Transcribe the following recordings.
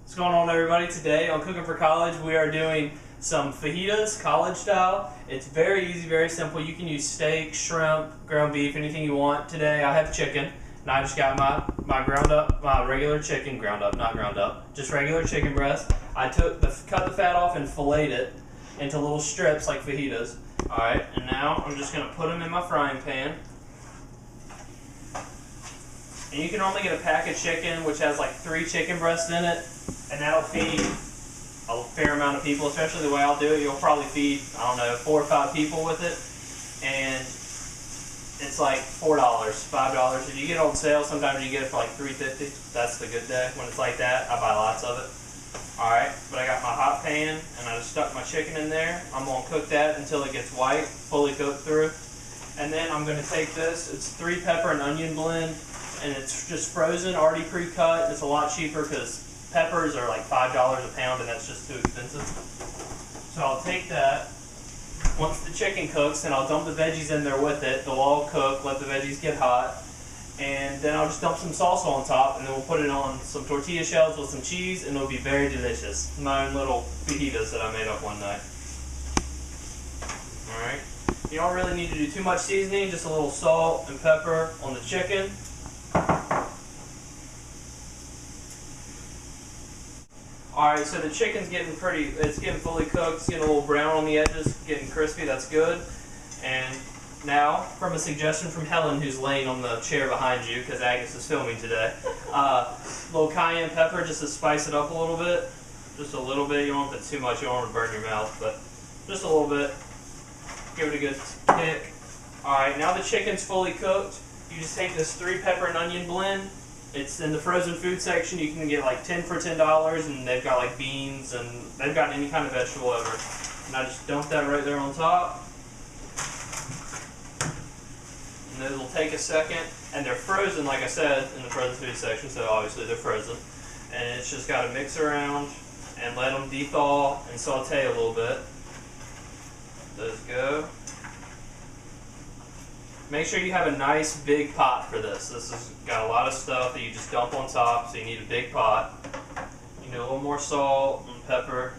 What's going on, everybody? Today on Cooking for College, we are doing some fajitas, college style. It's very easy, very simple. You can use steak, shrimp, ground beef, anything you want. Today I have chicken, and I just got my regular chicken, ground up, not ground up, just regular chicken breast. I cut the fat off and filleted it into little strips like fajitas. All right, and now I'm just gonna put them in my frying pan. And you can only get a pack of chicken, which has like 3 chicken breasts in it, and that'll feed a fair amount of people, especially the way I'll do it. You'll probably feed, I don't know, 4 or 5 people with it, and it's like $4, $5. If you get it on sale, sometimes you get it for like $3.50. That's the good day. When it's like that, I buy lots of it. Alright, but I got my hot pan, and I just stuck my chicken in there. I'm going to cook that until it gets white, fully cooked through. And then I'm going to take this, it's 3 pepper and onion blend, and it's just frozen, already pre-cut. It's a lot cheaper because peppers are like $5 a pound, and that's just too expensive. So I'll take that. Once the chicken cooks, then I'll dump the veggies in there with it. They'll all cook, let the veggies get hot. And then I'll just dump some salsa on top, and then we'll put it on some tortilla shells with some cheese, and it'll be very delicious. My own little fajitas that I made up one night. Alright. You don't really need to do too much seasoning, just a little salt and pepper on the chicken. Alright, so the chicken's getting it's getting fully cooked, it's getting a little brown on the edges, getting crispy, that's good. And now, from a suggestion from Helen, who's laying on the chair behind you, because Agnes is filming today, little cayenne pepper just to spice it up a little bit. Just a little bit, you don't want it too much, you don't want to burn your mouth, but just a little bit. Give it a good kick. Alright, now the chicken's fully cooked. You just take this 3 pepper and onion blend. It's in the frozen food section. You can get like 10 for $10, and they've got like beans, and they've got any kind of vegetable ever. And I just dump that right there on top. And then it'll take a second, and they're frozen, like I said, in the frozen food section, so obviously they're frozen. And it's just got to mix around and let them de-thaw and saute a little bit. Those go. Make sure you have a nice big pot for this. This has got a lot of stuff that you just dump on top, so you need a big pot. You need a little more salt and pepper.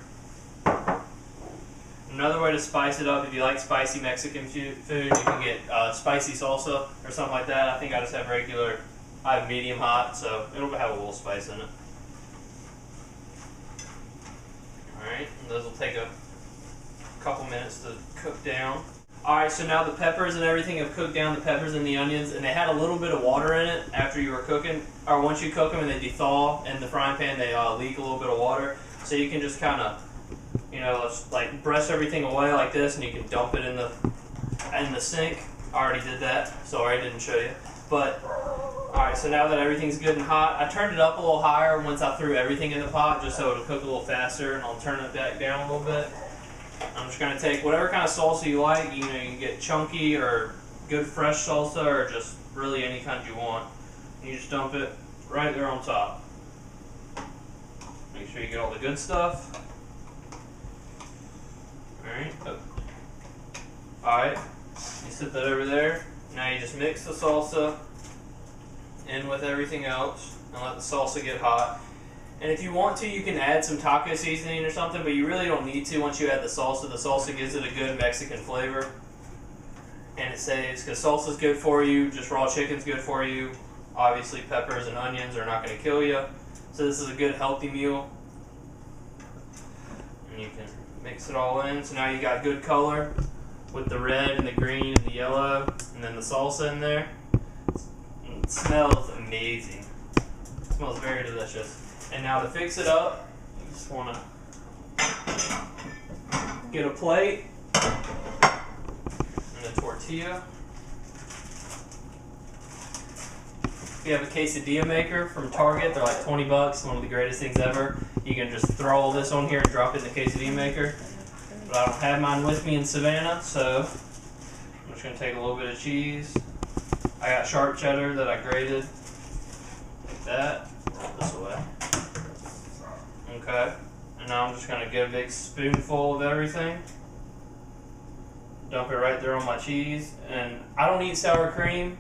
Another way to spice it up, if you like spicy Mexican food, you can get spicy salsa or something like that. I think I just have I have medium hot, so it'll have a little spice in it. Alright, and those will take a couple minutes to cook down. Alright, so now the peppers and everything have cooked down, the peppers and the onions, and they had a little bit of water in it after you were cooking, or once you cook them and they de-thaw in the frying pan, they leak a little bit of water. So you can just kind of, you know, like brush everything away like this, and you can dump it in the sink. I already did that, sorry I didn't show you. But, alright, so now that everything's good and hot, I turned it up a little higher once I threw everything in the pot, just so it'll cook a little faster, and I'll turn it back down a little bit. I'm just going to take whatever kind of salsa you like. You know, you can get chunky or good fresh salsa, or just really any kind you want. And you just dump it right there on top. Make sure you get all the good stuff. Alright. Alright. You set that over there. Now you just mix the salsa in with everything else and let the salsa get hot. And if you want to, you can add some taco seasoning or something, but you really don't need to once you add the salsa. The salsa gives it a good Mexican flavor. And it saves, because salsa's good for you, just raw chicken's good for you. Obviously peppers and onions are not going to kill you. So this is a good healthy meal. And you can mix it all in. So now you got good color with the red and the green and the yellow, and then the salsa in there. And it smells amazing. It smells very delicious. And now to fix it up, you just want to get a plate and a tortilla. If you have a quesadilla maker from Target, they're like 20 bucks, one of the greatest things ever. You can just throw all this on here and drop it in the quesadilla maker. But I don't have mine with me in Savannah, so I'm just going to take a little bit of cheese. I got sharp cheddar that I grated, like that. Roll this away. Okay, and now I'm just going to get a big spoonful of everything. Dump it right there on my cheese. And I don't eat sour cream,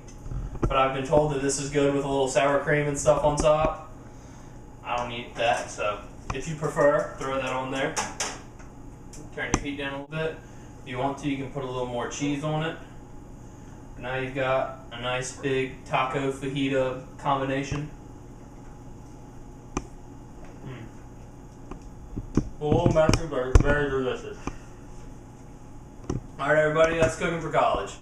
but I've been told that this is good with a little sour cream and stuff on top. I don't eat that, so if you prefer, throw that on there. Turn your heat down a little bit. If you want to, you can put a little more cheese on it. Now you've got a nice big taco fajita combination. Full messy, but very delicious. Alright everybody, that's Cooking for College.